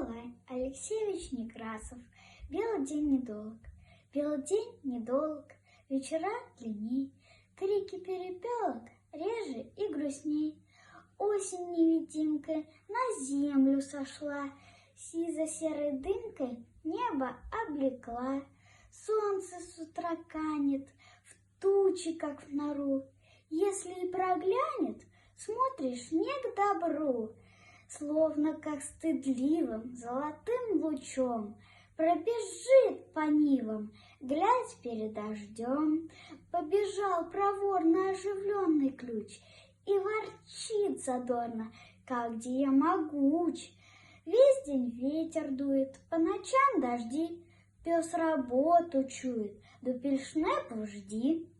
Николай Алексеевич Некрасов. Белый день недолг, белый день недолг, вечера длинней, крики перепелок реже и грустней. Осень невидимкой на землю сошла, сизо-серой дымкой небо облекла. Солнце с утра канет в тучи, как в нору. Если и проглянет, смотришь не к добру. Словно как стыдливым золотым лучом пробежит по нивам, глядь перед дождем. Побежал проворно оживленный ключ и ворчит задорно, как где я могуч. Весь день ветер дует, по ночам дожди, пес работу чует, до пельшнепу жди.